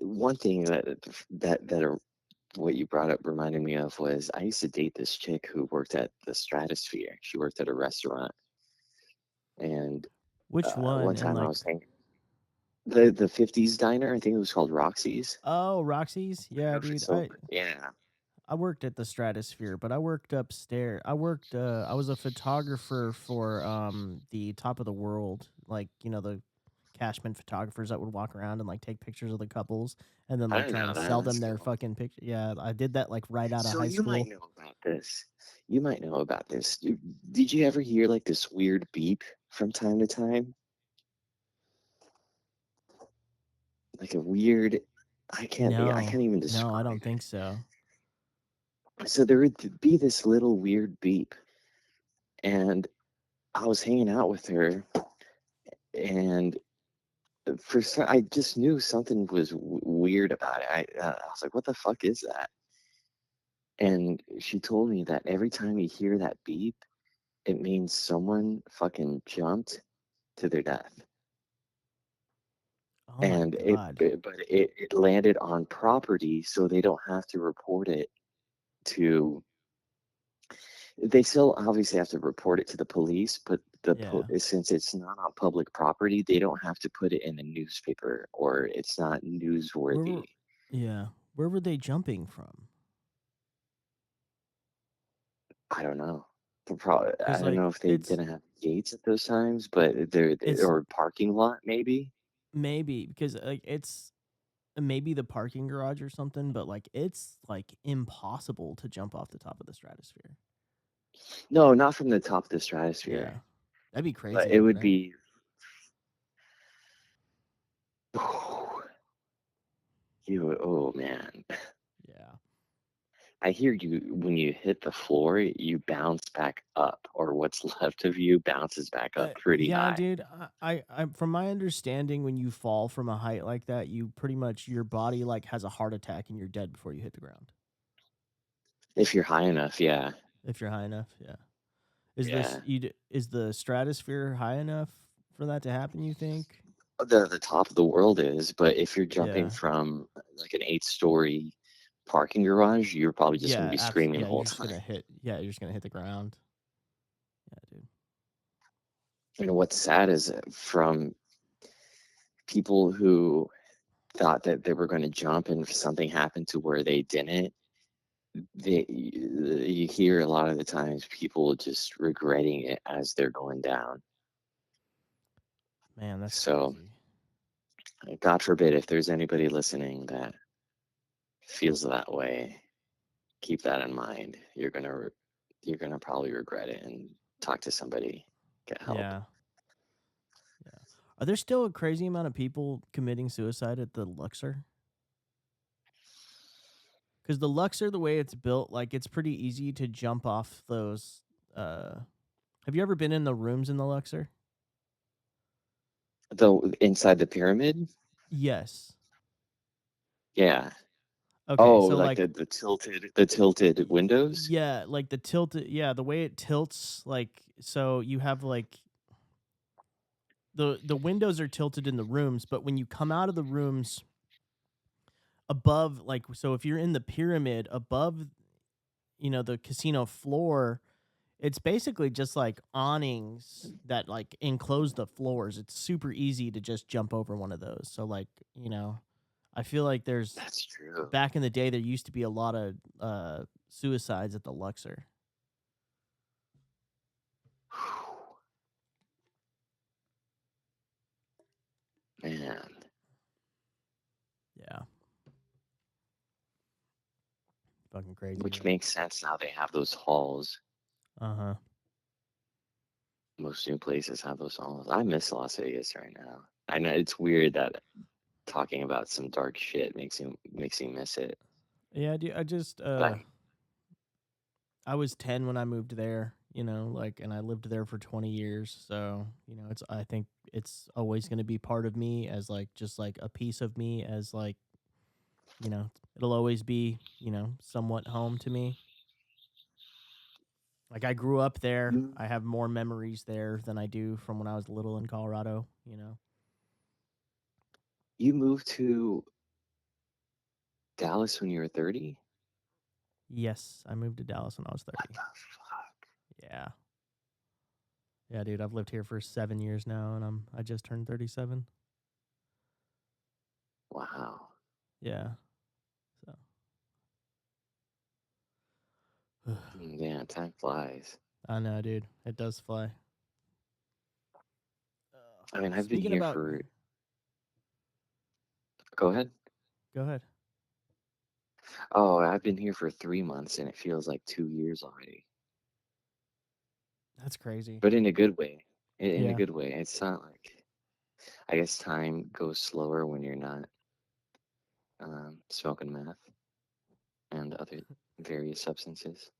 one thing that what you brought up reminded me of was I used to date this chick who worked at the Stratosphere. She worked at a restaurant, and Which one? one And time I like, was hanging the '50s diner. I think it was called Roxy's. oh, Roxy's? I don't Yeah, know if it's dude. still open. Yeah, I worked at the Stratosphere, but I worked upstairs. I was a photographer for the Top of the World, like, the Cashman photographers that would walk around and like take pictures of the couples and then I like don't try know and that. sell them That's their cool. fucking picture. Yeah, I did that like right out of So high you might school. know about this. You might know about this. Did you ever hear like this weird beep from time to time? Like a weird, I No. can't even No, I describe don't it. think so. So there would be this little weird beep, and I was hanging out with her, and I just knew something was weird about it. I was like, "What the fuck is that?" And she told me that every time you hear that beep, it means someone fucking jumped to their death. Oh my And god. it landed on property, so they don't have to report it to. They still obviously have to report it to the police, but Yeah. since it's not on public property, they don't have to put it in the newspaper or it's not Where newsworthy. were Yeah. Where were they jumping from? I don't know. I Cuz don't like know if they didn't have gates at those times, but it's or parking lot maybe. maybe because like it's maybe the parking garage or something, but like it's like impossible to jump off the top of the Stratosphere. No, not from the top of the stratosphere, Yeah. That'd be but crazy it though, would right? be. Oh man. Yeah. I hear you when you hit the floor, you bounce back up, or what's left of you bounces back up pretty Yeah, high. dude. I from my understanding, when you fall from a height like that, you pretty much your body like has a heart attack and you're dead before you hit the ground. If you're high enough, yeah. If you're high enough, yeah. Yeah. Is the stratosphere high enough for that to happen? You think? The top of the world is, but if you're jumping Yeah. from like an 8-story parking garage, you're probably just gonna Yeah. be screaming the Yeah. whole You're just time. gonna hit. Yeah. You're just gonna hit the ground. Yeah, dude. And what's sad is from people who thought that they were going to jump and something happened to where they didn't, you hear a lot of the times people just regretting it as they're going down. Man, that's So crazy. God forbid if there's anybody listening that feels that way, keep that in mind. You're gonna probably regret it and talk to somebody, get help. Yeah. Yeah. Are there still a crazy amount of people committing suicide at the Luxor? Because the Luxor, the way it's built, like it's pretty easy to jump off those. Uh, have you ever been in the rooms in the Luxor? Though inside the pyramid, Yes. yeah. Okay, Oh, so like like, the tilted windows. yeah, like the tilt, yeah, the way it tilts, like, so you have like the windows are tilted in the rooms, but when you come out of the rooms above, like, so if you're in the pyramid above, the casino floor, it's basically just like awnings that like enclose the floors. It's super easy to just jump over one of those. So like, I feel like there's That's true. back in the day there used to be a lot of suicides at the Luxor. Man, Yeah. Fucking crazy, which man. makes sense now they have those halls. Uh-huh. most new places have those songs. I miss Las Vegas right now. I know it's weird that talking about some dark shit makes you miss it. Yeah, dude, I just But I, I was 10 when I moved there, like, and I lived there for 20 years. So, I think it's always going to be part of me as like, just like a piece of me as like, it'll always be, somewhat home to me. Like, I grew up there. you I have more memories there than I do from when I was little in Colorado. you moved to Dallas when you were 30? Yes, I moved to Dallas when I was What 30. the fuck? Yeah. Yeah, dude, I've lived here for 7 years now and I just turned 37. Wow. Yeah. So, Yeah, time flies. I know, dude. It does fly. I mean, I've been Speaking here about, for. Go ahead. go ahead. Oh, I've been here for 3 months and it feels like 2 years already. That's crazy. But in a good way. In a Yeah. good way. It's not like. I guess time goes slower when you're not smoking meth and other various substances.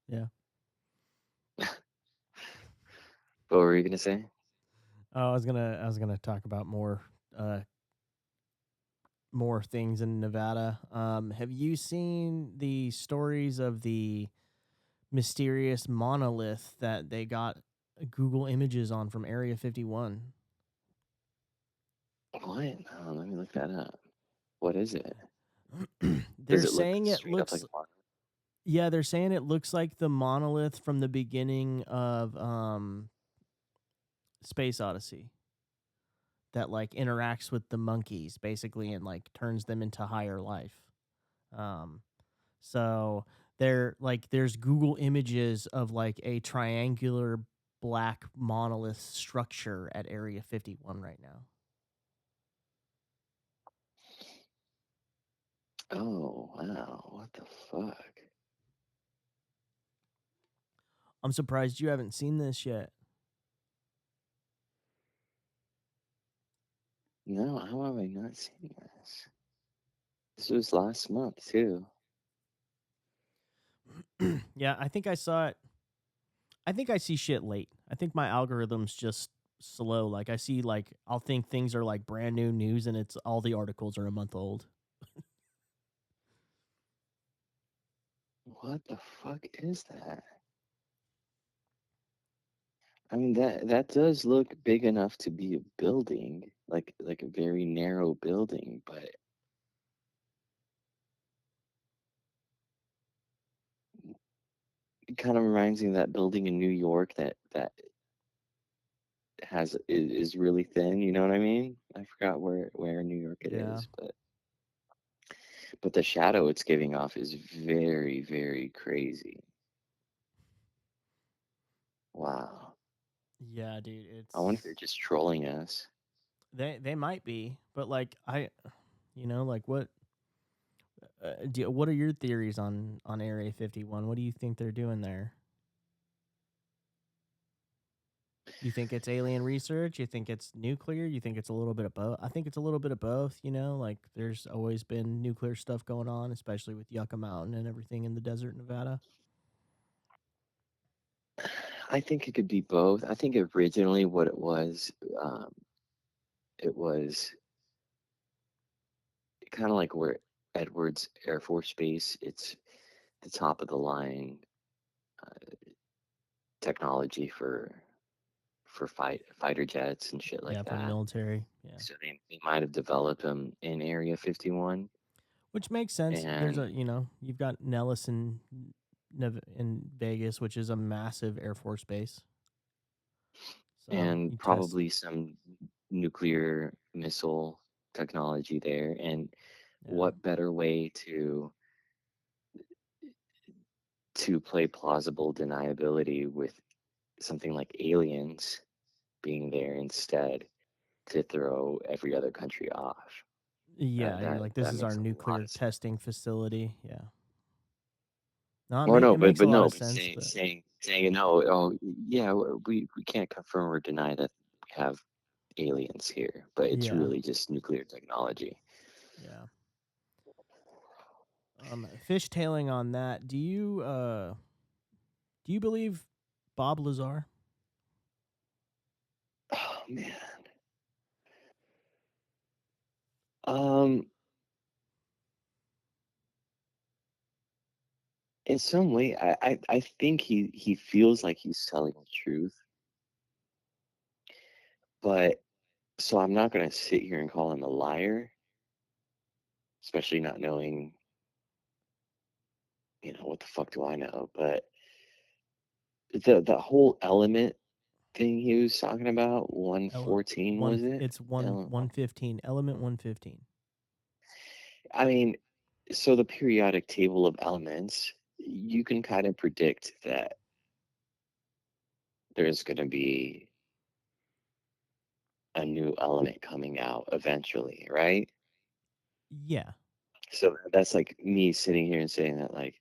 Yeah. What were you gonna say? Oh, I was gonna talk about uh more things in Nevada. Have you seen the stories of the mysterious monolith that they got Google images on from Area 51? What? Oh, let me look that up. What is it? They're Does it look saying it straight up like looks a monolith? Yeah, they're saying it looks like the monolith from the beginning of Space Odyssey that like interacts with the monkeys basically and like turns them into higher life. Um so there's Google images of like a triangular black monolith structure at Area 51 right now. Oh, wow. What the fuck? I'm surprised you haven't seen this yet. No, how have I not seen this? This was last month too. Yeah, I think I saw it. I think I see shit late. I think my algorithm's just slow. Like I see like I'll think things are like brand new news and it's all the articles are a month old. What the fuck is that? I mean that does look big enough to be a building, like a very narrow building, but it kind of reminds me of that building in New York that is really thin. You know what I mean? I forgot where in New York it Yeah. is, but the shadow it's giving off is very very crazy. Wow. Yeah, dude, I wonder if it's they're just trolling us. they might be, but like like what are your theories on Area 51? What do you think they're doing there? You think it's alien research? You think it's nuclear? You think it's a little bit of both? I think it's a little bit of both, like there's always been nuclear stuff going on, especially with Yucca Mountain and everything in the desert in Nevada. I think it could be both. I think originally what um, it was kind of like where Edwards Air Force Base. It's the top of the line uh, technology for fighter jets and shit Yeah, like for the that. military. Yeah. So they might have developed them in Area 51, Which makes sense. There's and you've got Nellis in Vegas, which is a massive Air Force base. So and you test. probably some nuclear missile technology there. And Yeah. what better way to play plausible deniability with something like aliens being there instead to throw every other country off. Yeah, That you're that like, this that is our makes a lot nuclear of sense. testing facility. Yeah. No, Or no, it but makes a but lot no, of but sense, but saying saying, oh, yeah, we can't confirm or deny that we have aliens here, but it's Yeah, really just nuclear technology. yeah. Fishtailing on that, do you believe Bob Lazar? Oh man. Um, in some way, I think he feels like he's telling the truth, but so I'm not gonna sit here and call him a liar, especially not knowing, what the fuck do I know? But the whole element thing he was talking about, Ele- 114 one was it? it's one Ele- 115, element 115. I mean, so the periodic table of elements, you can kind of predict that there's going to be a new element coming out eventually, right? Yeah. So that's like me sitting here and saying that, like,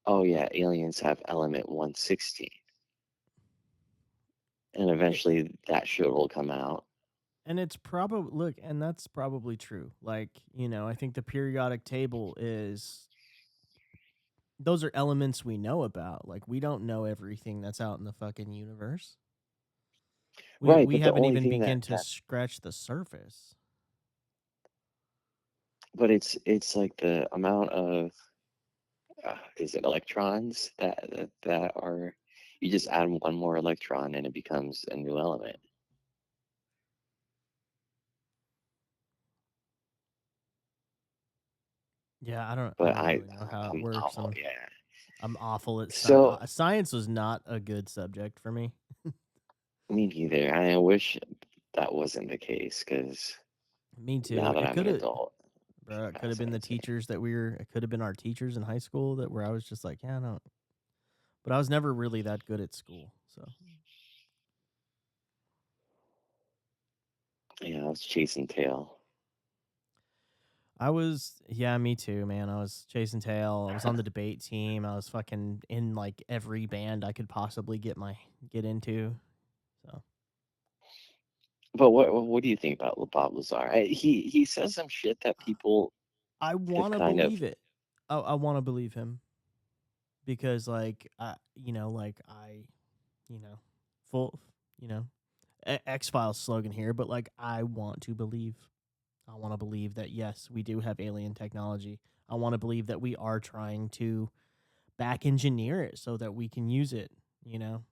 oh yeah, aliens have element 116, and Yeah. eventually that shit will come out. And it's probably look, and that's probably true. Like, I think the periodic table is those are elements we know about. Like, we don't know everything that's out in the fucking universe. We Right, we but the haven't only even thing begun to scratch the surface. but it's like the amount of is it electrons that are, you just add one more electron and it becomes a new element. Yeah, I But don't really know how it I'm works. awful, yeah. I'm awful at So science was not a good subject for me. me neither. I wish that wasn't the case because Me now too. that It I'm could an have adult, Bro, it's it could have been the fascinating. teachers that we were. It could have been our teachers in high school that where I was just like, yeah, no. But I was never really that good at school, so Yeah, I was chasing tail. I was. Yeah, me too, man. I was chasing tail. I was on the debate team. I was fucking in like every band I could possibly get into. So But what do you think about Bob Lazar? He says some shit that people I have want to kind of, believe it. I want to believe him because you know, full, you know, X Files slogan here, but like I want to believe. I want to believe that yes, we do have alien technology. I want to believe that we are trying to back engineer it so that we can use it, you know.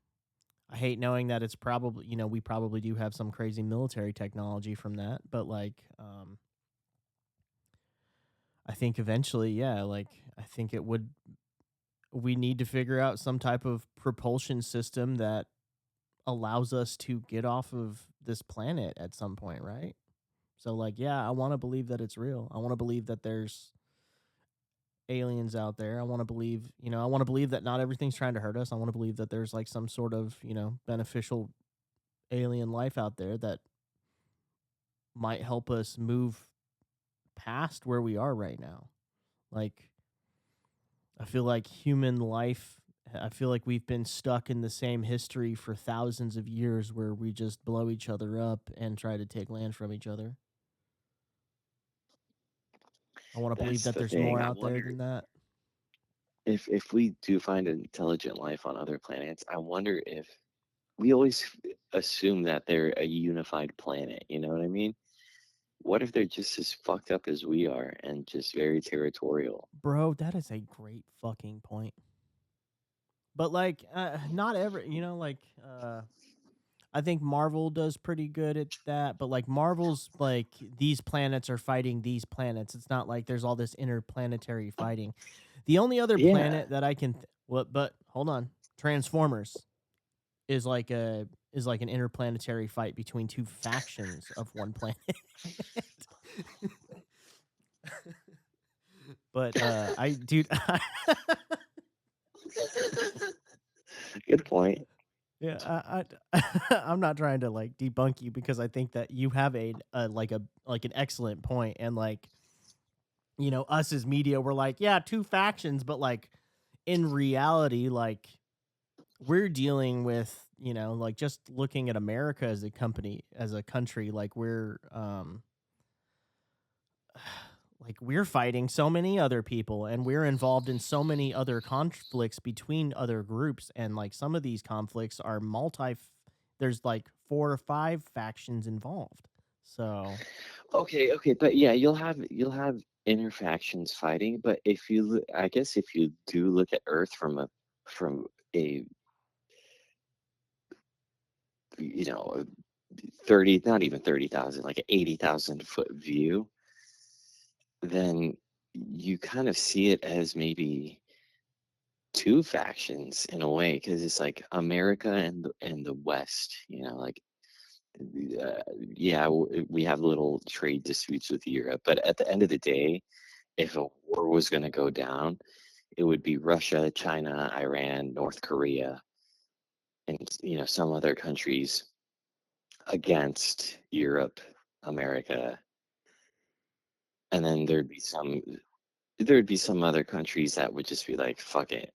I hate knowing that it's probably, we probably do have some crazy military technology from that, but I think eventually, yeah, like I think it would we need to figure out some type of propulsion system that allows us to get off of this planet at some point, right? So like, yeah, I want to believe that it's real. I want to believe that there's aliens out there. I want to believe, I want to believe that not everything's trying to hurt us. I want to believe that there's like some sort of, beneficial alien life out there that might help us move past where we are right now. Like, I feel like human life, I feel like we've been stuck in the same history for thousands of years where we just blow each other up and try to take land from each other. I want to believe that's that the there's thing. more I out there wonder than that. if we do find intelligent life on other planets. I wonder if we always assume that they're a unified planet. You know what I mean? What if they're just as fucked up as we are and just very territorial? Bro, that is a great fucking point. But like, not every, I think Marvel does pretty good at that, but like Marvel's like these planets are fighting these planets. It's not like there's all this interplanetary fighting. The only other Yeah, planet that I can what but hold on. Transformers is like a is like an interplanetary fight between two factions of one planet. But I dude good point. yeah, I'm not trying to like debunk you because I think that you have a like an excellent point and like us as media we're like, yeah, two factions, but like in reality, like we're dealing with, like just looking at America as a company, as a country, like we're fighting so many other people and we're involved in so many other conflicts between other groups, and like some of these conflicts are there's like 4 or 5 factions involved. So Okay, okay, but yeah, you'll have inner factions fighting, but if you I guess if you do look at Earth from a you know 30, not even 30,000, like an 80,000 foot view, then you kind of see it as maybe two factions in a way, because it's like America and the West, like yeah, we have little trade disputes with Europe, but at the end of the day, if a war was going to go down, it would be Russia, China, Iran, North Korea, and some other countries against Europe, America, and then there'd be some other countries that would just be like, fuck it.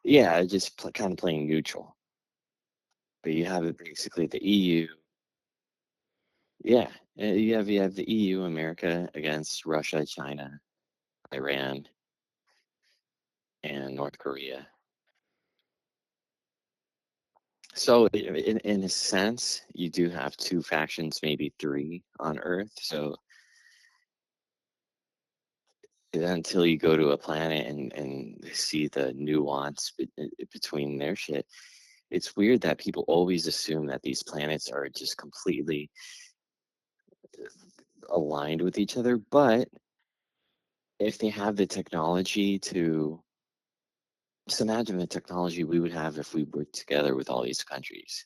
Yeah, just kind of playing neutral. But you have it basically the EU. Yeah, you have the EU, America against Russia, China, Iran, and North Korea. So in a sense, you do have two factions, maybe three on Earth. So until you go to a planet and see the nuance between their shit, it's weird that people always assume that these planets are just completely aligned with each other. But if they have the technology to, just imagine the technology we would have if we worked together with all these countries,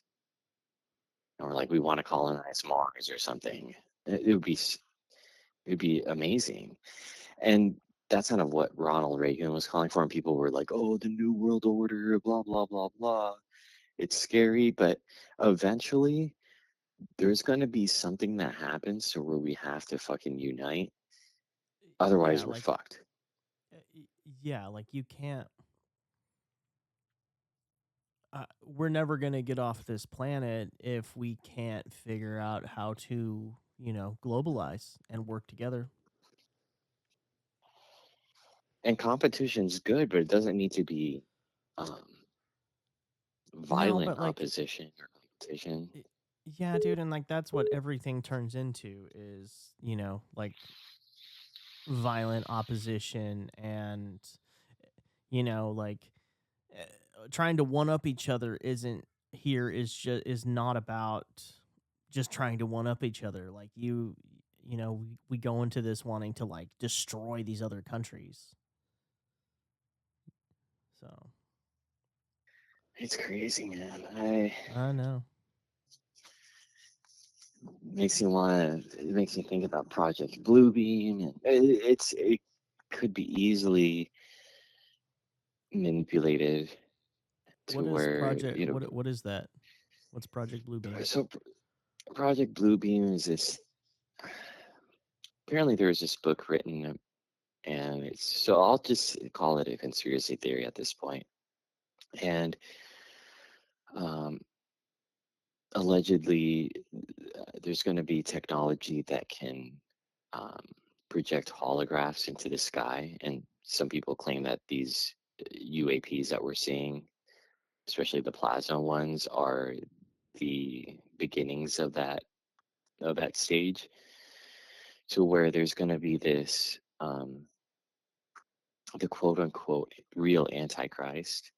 or like we want to colonize Mars or something. It would be amazing. And that's kind of what Ronald Reagan was calling for. And people were like, oh, the New World Order, blah, blah, blah, blah. It's scary, but eventually there's going to be something that happens to where we have to fucking unite. yeah, Otherwise, we're like fucked. yeah, like you can't we're never going to get off this planet if we can't figure out how to, globalize and work together. And competition's good, but it doesn't need to be um, No, violent but like opposition or competition. y- yeah, dude, and like that's what everything turns into is, like violent opposition and like uh, trying to one up each other isn't here is not about just trying to one up each other. Like we go into this wanting to like destroy these other countries. So It's crazy, man. I I know. it makes me think about Project Bluebeam, and it could be easily manipulated to What is where project? What is that? What's Project Bluebeam? so Project Bluebeam is this. Apparently, there was this book written, and so I'll just call it a conspiracy theory at this point. And um, allegedly, there's going to be technology that can um, project holographs into the sky, and some people claim that these UAPs that we're seeing, especially the plasma ones, are the beginnings of that stage, to where there's going to be this the quote unquote real antichrist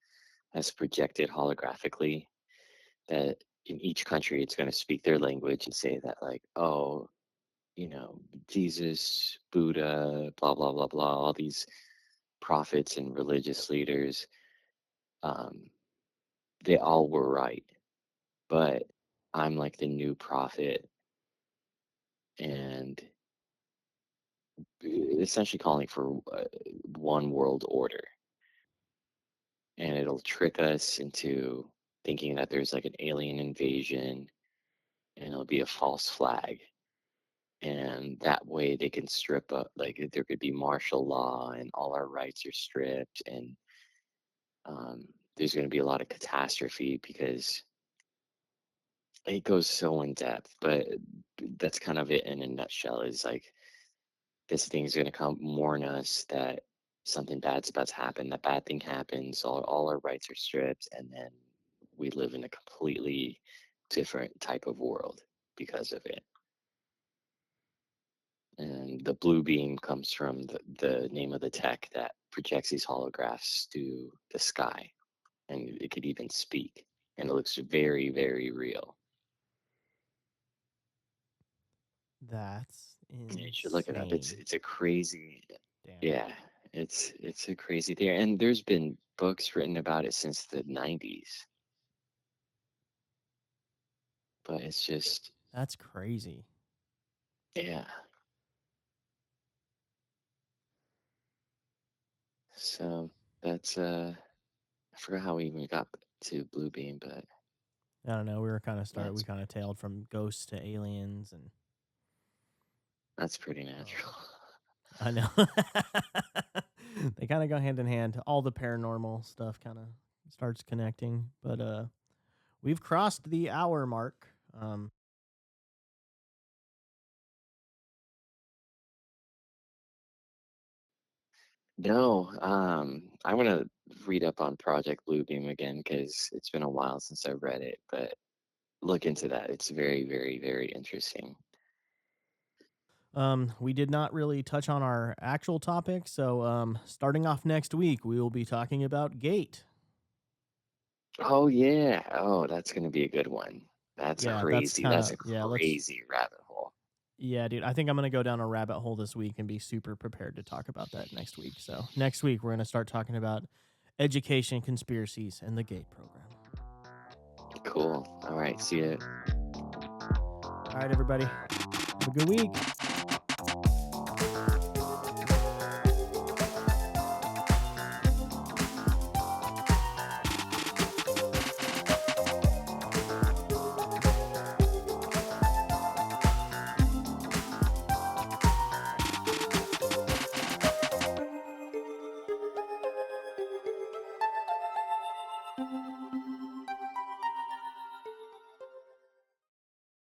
as projected holographically, that in each country it's going to speak their language and say that, like, oh, you know Jesus, Buddha, blah blah blah blah, all these prophets and religious leaders, um, they all were right, but I'm like the new prophet, and essentially calling for one world order, and it'll trick us into thinking that there's like an alien invasion, and it'll be a false flag, and that way they can strip up, like there could be martial law and all our rights are stripped, and there's going to be a lot of catastrophe because it goes so in depth. But that's kind of it in a nutshell. Is like this thing's going to come warn us that something bad's about to happen. That bad thing happens. All our rights are stripped, and then we live in a completely different type of world because of it. And the blue beam comes from the name of the tech that projects these holographs to the sky, and it could even speak, and it looks very, very real. That's Yeah, you should look it up. It's insane. it's a crazy, Damn. yeah, it's a crazy theory, and there's been books written about it since the '90s, but it's just, That's crazy. yeah. So that's I forgot how we even got to blue beam, but I don't know. We that's kind of tailed from ghosts to aliens, and that's pretty um, natural. I know they kind of go hand in hand. All the paranormal stuff kind of starts connecting, but we've crossed the hour mark. Um, No, I want to read up on Project Bluebeam again because it's been a while since I read it, but look into that. It's very, very, very interesting. we did not really touch on our actual topic, so starting off next week, we will be talking about Gate. Oh yeah. Oh, that's gonna be a good one. That's Yeah, that's crazy. kind That's of a yeah. Let's crazy rabbit hole. Yeah, dude. I think I'm gonna go down a rabbit hole this week and be super prepared to talk about that next week. So next week we're gonna start talking about education conspiracies and the GATE program. Cool. All right. See ya. All right, everybody. Have a good week.